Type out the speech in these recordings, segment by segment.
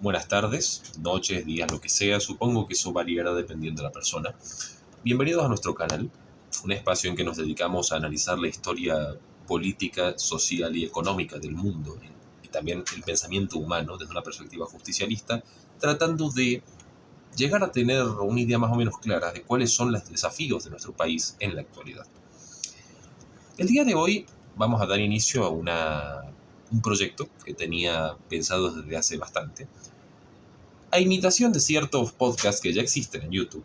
Buenas tardes, noches, días, lo que sea. Supongo que eso variará dependiendo de la persona. Bienvenidos a nuestro canal, un espacio en que nos dedicamos a analizar la historia política, social y económica del mundo y también el pensamiento humano desde una perspectiva justicialista, tratando de llegar a tener una idea más o menos clara de cuáles son los desafíos de nuestro país en la actualidad. El día de hoy vamos a dar inicio a un proyecto que tenía pensado desde hace bastante, a imitación de ciertos podcasts que ya existen en YouTube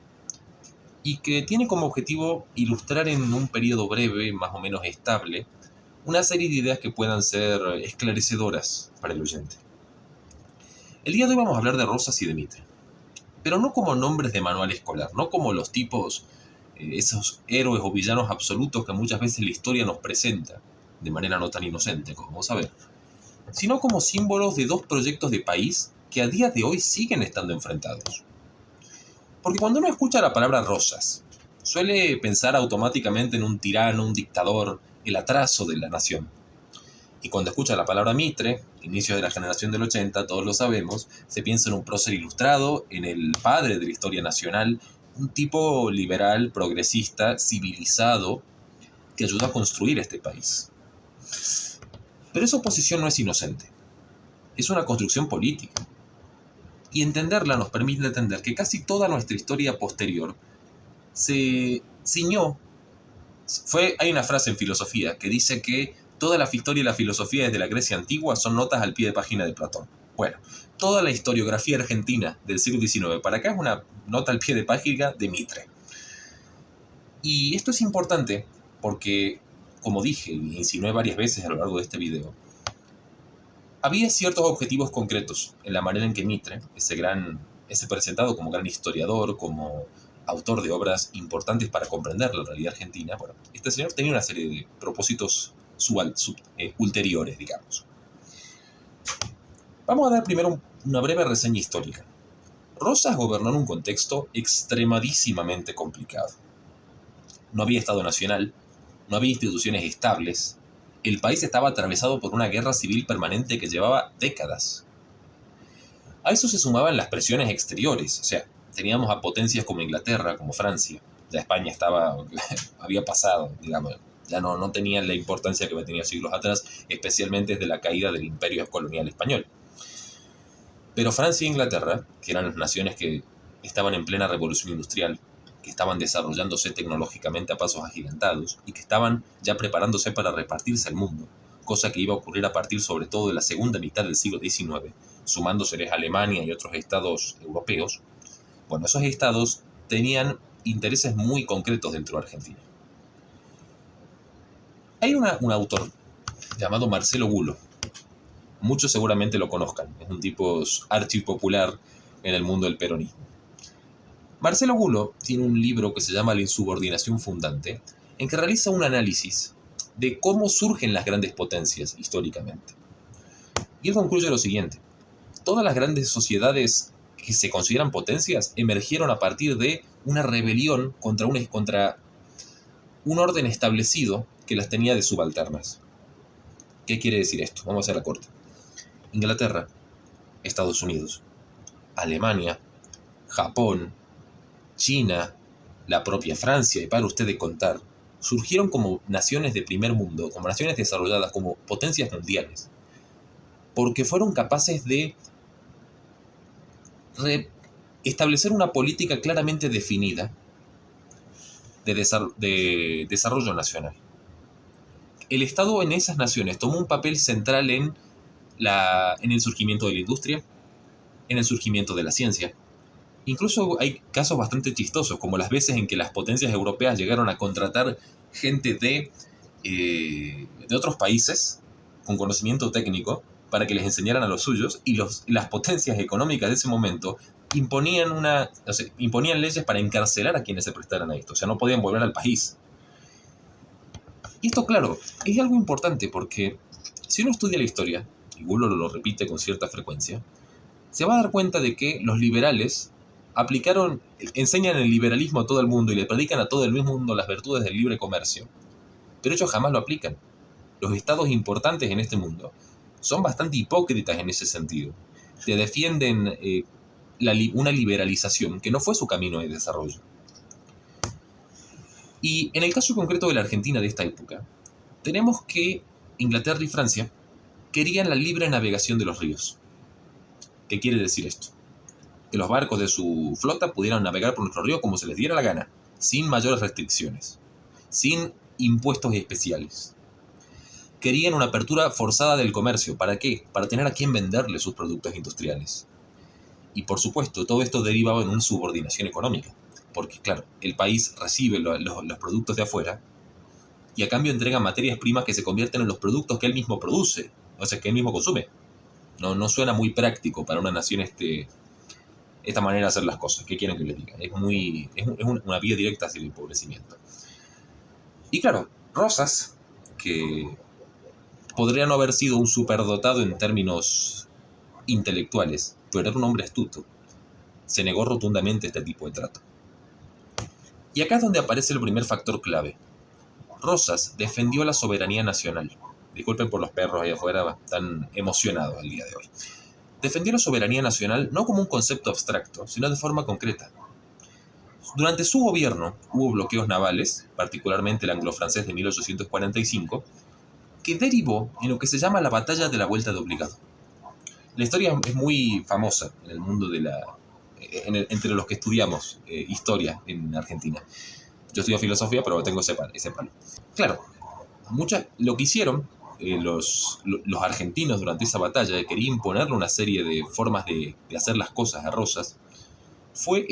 y que tiene como objetivo ilustrar en un periodo breve, más o menos estable, una serie de ideas que puedan ser esclarecedoras para el oyente. El día de hoy vamos a hablar de Rosas y de Mitre, pero no como nombres de manual escolar, no como los tipos, esos héroes o villanos absolutos que muchas veces la historia nos presenta, de manera no tan inocente, como vamos a ver, sino como símbolos de dos proyectos de país que a día de hoy siguen estando enfrentados. Porque cuando uno escucha la palabra Rosas, suele pensar automáticamente en un tirano, un dictador, el atraso de la nación. Y cuando escucha la palabra Mitre, inicio de la generación del 80, todos lo sabemos, se piensa en un prócer ilustrado, en el padre de la historia nacional, un tipo liberal, progresista, civilizado, que ayudó a construir este país. Pero esa oposición no es inocente, es una construcción política. Y entenderla nos permite entender que casi toda nuestra historia posterior se ciñó. Hay una frase en filosofía que dice que toda la historia y la filosofía desde la Grecia antigua son notas al pie de página de Platón. Bueno, toda la historiografía argentina del siglo XIX para acá es una nota al pie de página de Mitre. Y esto es importante porque, como dije y insinué varias veces a lo largo de este video, había ciertos objetivos concretos en la manera en que Mitre, ese presentado como gran historiador, como autor de obras importantes para comprender la realidad argentina, bueno, este señor tenía una serie de propósitos ulteriores, digamos. Vamos a dar primero una breve reseña histórica. Rosas gobernó en un contexto extremadísimamente complicado. No había Estado Nacional, no había instituciones estables, el país estaba atravesado por una guerra civil permanente que llevaba décadas. A eso se sumaban las presiones exteriores, o sea, teníamos a potencias como Inglaterra, como Francia, ya España había pasado, digamos, ya no tenían la importancia que tenía siglos atrás, especialmente desde la caída del imperio colonial español. Pero Francia e Inglaterra, que eran las naciones que estaban en plena revolución industrial, que estaban desarrollándose tecnológicamente a pasos agigantados y que estaban ya preparándose para repartirse al mundo, cosa que iba a ocurrir a partir sobre todo de la segunda mitad del siglo XIX, sumándoseles Alemania y otros estados europeos. Bueno, esos estados tenían intereses muy concretos dentro de Argentina. Hay un autor llamado Marcelo Gulo. Muchos seguramente lo conozcan, es un tipo archipopular en el mundo del peronismo. Marcelo Gulo tiene un libro que se llama La insubordinación fundante, en que realiza un análisis de cómo surgen las grandes potencias históricamente. Y él concluye lo siguiente: todas las grandes sociedades que se consideran potencias emergieron a partir de una rebelión contra un orden establecido que las tenía de subalternas. ¿Qué quiere decir esto? Vamos a hacer la corta. Inglaterra, Estados Unidos, Alemania, Japón, China, la propia Francia, y para usted de contar, surgieron como naciones de primer mundo, como naciones desarrolladas, como potencias mundiales, porque fueron capaces de establecer una política claramente definida de desarrollo nacional. El Estado en esas naciones tomó un papel central en el surgimiento de la industria, en el surgimiento de la ciencia. Incluso hay casos bastante chistosos, como las veces en que las potencias europeas llegaron a contratar gente de otros países con conocimiento técnico para que les enseñaran a los suyos, y las potencias económicas de ese momento imponían leyes para encarcelar a quienes se prestaran a esto, o sea, no podían volver al país. Y esto, claro, es algo importante porque si uno estudia la historia, y Gulo lo repite con cierta frecuencia, se va a dar cuenta de que los liberales enseñan el liberalismo a todo el mundo y le predican a todo el mundo las virtudes del libre comercio, pero ellos jamás lo aplican. Los estados importantes en este mundo son bastante hipócritas en ese sentido. te defienden una liberalización que no fue su camino de desarrollo. Y en el caso concreto de la Argentina de esta época, tenemos que Inglaterra y Francia querían la libre navegación de los ríos. ¿Qué quiere decir esto? Que los barcos de su flota pudieran navegar por nuestro río como se les diera la gana, sin mayores restricciones, sin impuestos especiales. Querían una apertura forzada del comercio. ¿Para qué? Para tener a quién venderle sus productos industriales. Y por supuesto, todo esto derivaba en una subordinación económica. Porque, claro, el país recibe los productos de afuera y a cambio entrega materias primas que se convierten en los productos que él mismo produce, o sea, que él mismo consume. No suena muy práctico para una nación esta manera de hacer las cosas. ¿Qué quieren que les diga? Es una vía directa hacia el empobrecimiento. Y claro, Rosas, que podría no haber sido un superdotado en términos intelectuales, pero era un hombre astuto, se negó rotundamente a este tipo de trato. Y acá es donde aparece el primer factor clave. Rosas defendió la soberanía nacional. Disculpen por los perros ahí afuera, están emocionados el día de hoy. Defendió la soberanía nacional no como un concepto abstracto, sino de forma concreta. Durante su gobierno hubo bloqueos navales, particularmente el anglo-francés de 1845, que derivó en lo que se llama la Batalla de la Vuelta de Obligado. La historia es muy famosa en el mundo entre los que estudiamos historia en Argentina. Yo estudio filosofía, pero tengo ese palo. Claro, lo que hicieron los argentinos durante esa batalla, de querer imponerle una serie de formas de hacer las cosas a Rosas, fue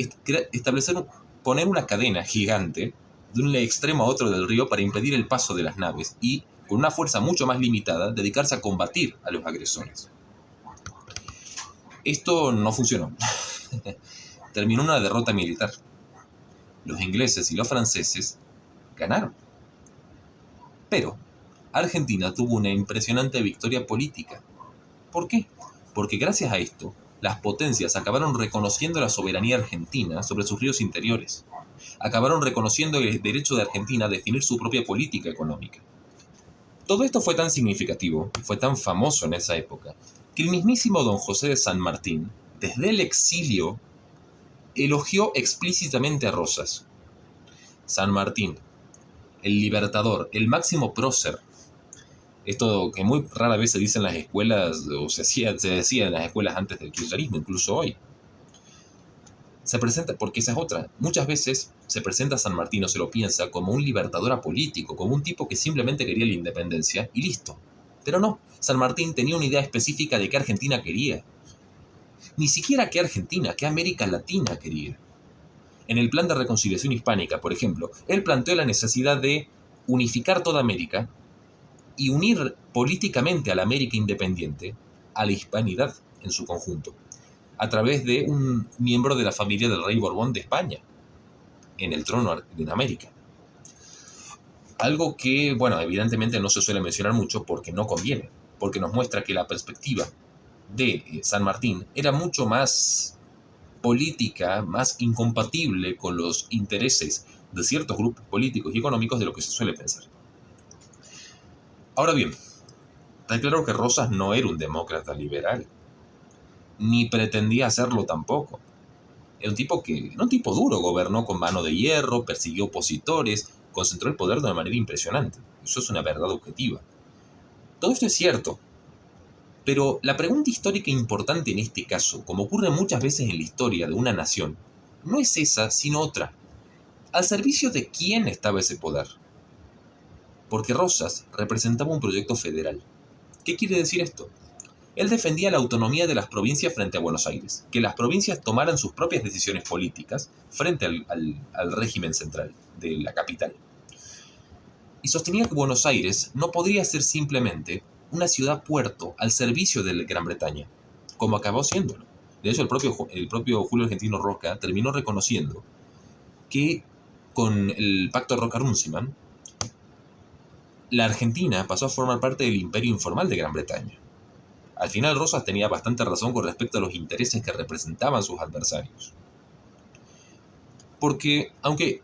poner una cadena gigante de un extremo a otro del río para impedir el paso de las naves y, con una fuerza mucho más limitada, dedicarse a combatir a los agresores. Esto no funcionó. Terminó en una derrota militar. Los ingleses y los franceses ganaron. Pero Argentina tuvo una impresionante victoria política. ¿Por qué? Porque gracias a esto, las potencias acabaron reconociendo la soberanía argentina sobre sus ríos interiores. Acabaron reconociendo el derecho de Argentina a definir su propia política económica. Todo esto fue tan significativo, fue tan famoso en esa época, que el mismísimo don José de San Martín, desde el exilio, elogió explícitamente a Rosas. San Martín, el libertador, el máximo prócer. Esto que muy rara vez se dice en las escuelas, o se decía en las escuelas antes del kirchnerismo, incluso hoy. Se presenta, porque esa es otra, muchas veces se presenta a San Martín o se lo piensa como un libertador apolítico, como un tipo que simplemente quería la independencia y listo. Pero no, San Martín tenía una idea específica de qué Argentina quería. Ni siquiera qué Argentina, qué América Latina quería. En el plan de reconciliación hispánica, por ejemplo, él planteó la necesidad de unificar toda América y unir políticamente a la América independiente a la hispanidad en su conjunto, a través de un miembro de la familia del rey Borbón de España en el trono de América. Algo que, bueno, evidentemente no se suele mencionar mucho porque no conviene, porque nos muestra que la perspectiva de San Martín era mucho más política, más incompatible con los intereses de ciertos grupos políticos y económicos de lo que se suele pensar. Ahora bien, está claro que Rosas no era un demócrata liberal, ni pretendía hacerlo tampoco. Era un tipo duro, gobernó con mano de hierro, persiguió opositores, concentró el poder de una manera impresionante. Eso es una verdad objetiva. Todo esto es cierto, pero la pregunta histórica importante en este caso, como ocurre muchas veces en la historia de una nación, no es esa, sino otra. ¿Al servicio de quién estaba ese poder? Porque Rosas representaba un proyecto federal. ¿Qué quiere decir esto? Él defendía la autonomía de las provincias frente a Buenos Aires, que las provincias tomaran sus propias decisiones políticas frente al régimen central de la capital. Y sostenía que Buenos Aires no podría ser simplemente una ciudad-puerto al servicio de Gran Bretaña, como acabó siéndolo. De hecho, el propio Julio Argentino Roca terminó reconociendo que con el Pacto Roca-Runciman, la Argentina pasó a formar parte del imperio informal de Gran Bretaña. Al final Rosas tenía bastante razón con respecto a los intereses que representaban sus adversarios. Porque aunque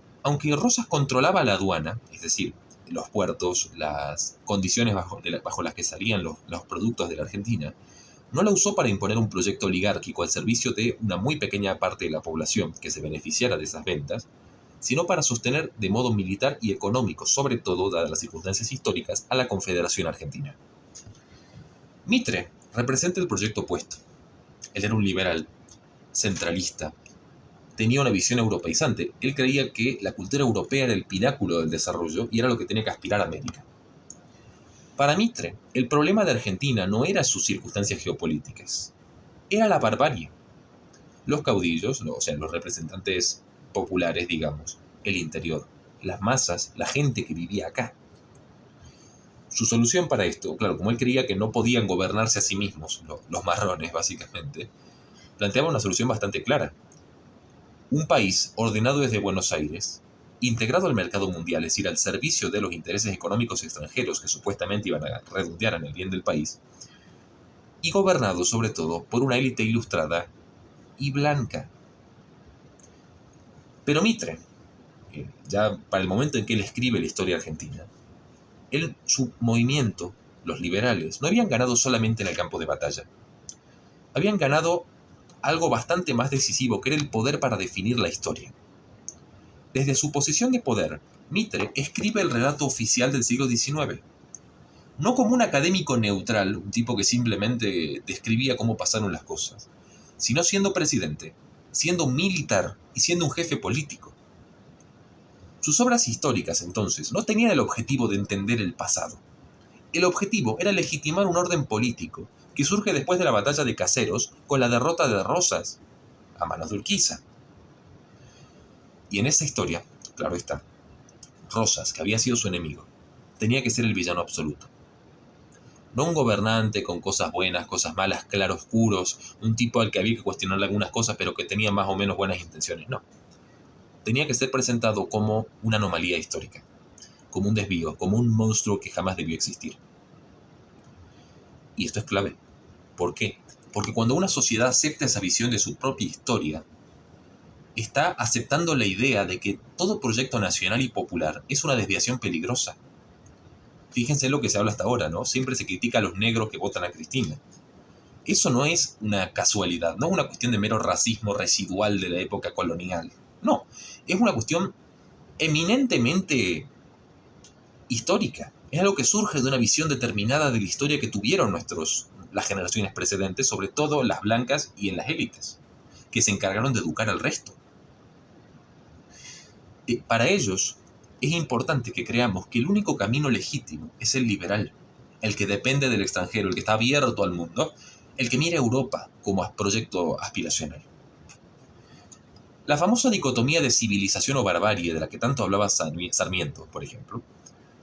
Rosas controlaba la aduana, es decir, los puertos, las condiciones bajo las que salían los productos de la Argentina, No la usó para imponer un proyecto oligárquico al servicio de una muy pequeña parte de la población que se beneficiara de esas ventas, sino para sostener de modo militar y económico, sobre todo dadas las circunstancias históricas, a la Confederación Argentina. Mitre representa el proyecto opuesto. Él era un liberal, centralista, tenía una visión europeizante. Él creía que la cultura europea era el pináculo del desarrollo y era lo que tenía que aspirar a América. Para Mitre, el problema de Argentina no era sus circunstancias geopolíticas, era la barbarie. Los caudillos, o sea, los representantes populares, digamos, el interior, las masas, la gente que vivía acá. Su solución para esto, claro, como él creía que no podían gobernarse a sí mismos, los marrones básicamente, planteaba una solución bastante clara. Un país ordenado desde Buenos Aires, integrado al mercado mundial, es decir, al servicio de los intereses económicos extranjeros que supuestamente iban a redondear en el bien del país, y gobernado sobre todo por una élite ilustrada y blanca. Pero Mitre, ya para el momento en que él escribe la historia argentina, su movimiento, los liberales, no habían ganado solamente en el campo de batalla. Habían ganado algo bastante más decisivo, que era el poder para definir la historia. Desde su posición de poder, Mitre escribe el relato oficial del siglo XIX. No como un académico neutral, un tipo que simplemente describía cómo pasaron las cosas, sino siendo presidente, siendo militar y siendo un jefe político. Sus obras históricas, entonces, no tenían el objetivo de entender el pasado. El objetivo era legitimar un orden político que surge después de la batalla de Caseros con la derrota de Rosas a manos de Urquiza. Y en esa historia, claro está, Rosas, que había sido su enemigo, tenía que ser el villano absoluto. No un gobernante con cosas buenas, cosas malas, claroscuros, un tipo al que había que cuestionarle algunas cosas pero que tenía más o menos buenas intenciones, no. Tenía que ser presentado como una anomalía histórica, como un desvío, como un monstruo que jamás debió existir. Y esto es clave. ¿Por qué? Porque cuando una sociedad acepta esa visión de su propia historia, está aceptando la idea de que todo proyecto nacional y popular es una desviación peligrosa. Fíjense en lo que se habla hasta ahora, ¿no? Siempre se critica a los negros que votan a Cristina. Eso no es una casualidad, no es una cuestión de mero racismo residual de la época colonial. No, es una cuestión eminentemente histórica. Es algo que surge de una visión determinada de la historia que tuvieron las generaciones precedentes, sobre todo las blancas y en las élites, que se encargaron de educar al resto. Para ellos es importante que creamos que el único camino legítimo es el liberal, el que depende del extranjero, el que está abierto al mundo, el que mira a Europa como proyecto aspiracional. La famosa dicotomía de civilización o barbarie de la que tanto hablaba Sarmiento, por ejemplo,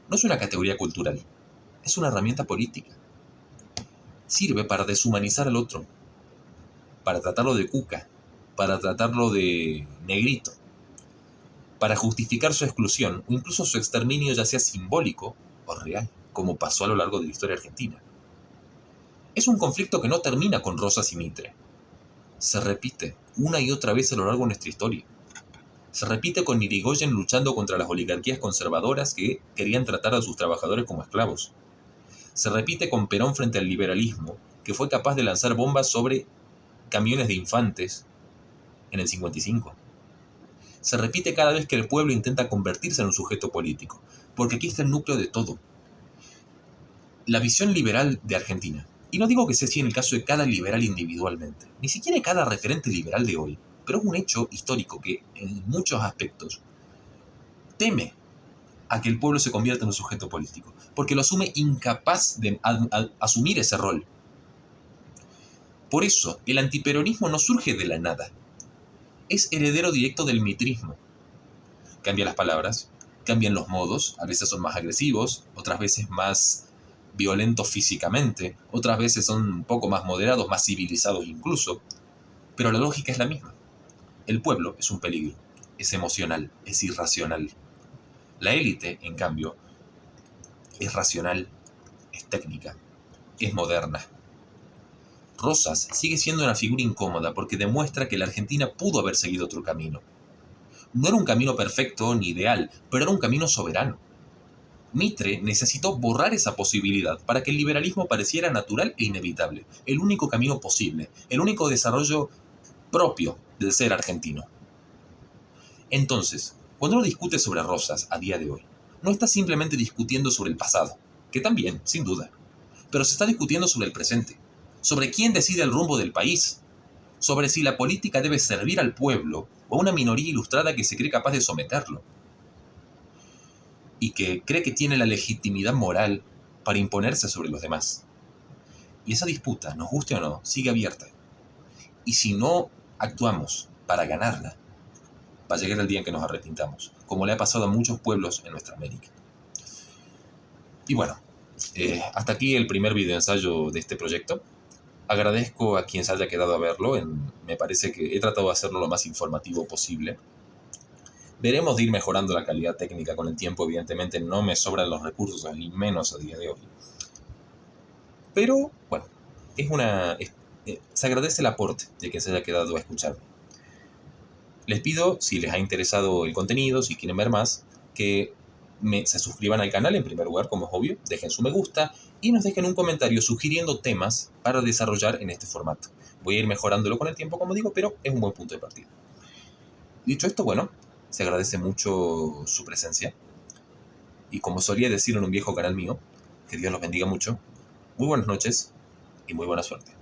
no es una categoría cultural, es una herramienta política. Sirve para deshumanizar al otro, para tratarlo de cuca, para tratarlo de negrito, para justificar su exclusión o incluso su exterminio, ya sea simbólico o real, como pasó a lo largo de la historia argentina. Es un conflicto que no termina con Rosas y Mitre. Se repite una y otra vez a lo largo de nuestra historia. Se repite con Irigoyen luchando contra las oligarquías conservadoras que querían tratar a sus trabajadores como esclavos. Se repite con Perón frente al liberalismo, que fue capaz de lanzar bombas sobre camiones de infantes en el 55. Se repite cada vez que el pueblo intenta convertirse en un sujeto político, porque aquí está el núcleo de todo. La visión liberal de Argentina. Y no digo que sea así en el caso de cada liberal individualmente, ni siquiera cada referente liberal de hoy, pero es un hecho histórico que, en muchos aspectos, teme a que el pueblo se convierta en un sujeto político, porque lo asume incapaz de asumir ese rol. Por eso, el antiperonismo no surge de la nada. Es heredero directo del mitrismo. Cambia las palabras, cambian los modos, a veces son más agresivos, otras veces más violentos físicamente, otras veces son un poco más moderados, más civilizados incluso, pero la lógica es la misma. El pueblo es un peligro, es emocional, es irracional. La élite, en cambio, es racional, es técnica, es moderna. Rosas sigue siendo una figura incómoda porque demuestra que la Argentina pudo haber seguido otro camino. No era un camino perfecto ni ideal, pero era un camino soberano. Mitre necesitó borrar esa posibilidad para que el liberalismo pareciera natural e inevitable, el único camino posible, el único desarrollo propio del ser argentino. Entonces, cuando uno discute sobre Rosas a día de hoy, no está simplemente discutiendo sobre el pasado, que también, sin duda, pero se está discutiendo sobre el presente, sobre quién decide el rumbo del país, sobre si la política debe servir al pueblo o a una minoría ilustrada que se cree capaz de someterlo, y que cree que tiene la legitimidad moral para imponerse sobre los demás. Y esa disputa, nos guste o no, sigue abierta. Y si no actuamos para ganarla, va a llegar el día en que nos arrepintamos, como le ha pasado a muchos pueblos en nuestra América. Y bueno, hasta aquí el primer videoensayo de este proyecto. Agradezco a quien se haya quedado a verlo. Me parece que he tratado de hacerlo lo más informativo posible. Veremos de ir mejorando la calidad técnica con el tiempo. Evidentemente no me sobran los recursos, y menos a día de hoy. Pero, bueno, se agradece el aporte de quien se haya quedado a escucharme. Les pido, si les ha interesado el contenido, si quieren ver más, que se suscriban al canal en primer lugar, como es obvio, dejen su me gusta y nos dejen un comentario sugiriendo temas para desarrollar en este formato. Voy a ir mejorándolo con el tiempo, como digo, pero es un buen punto de partida. Dicho esto, bueno, se agradece mucho su presencia. Y como solía decir en un viejo canal mío, que Dios los bendiga mucho, muy buenas noches y muy buena suerte.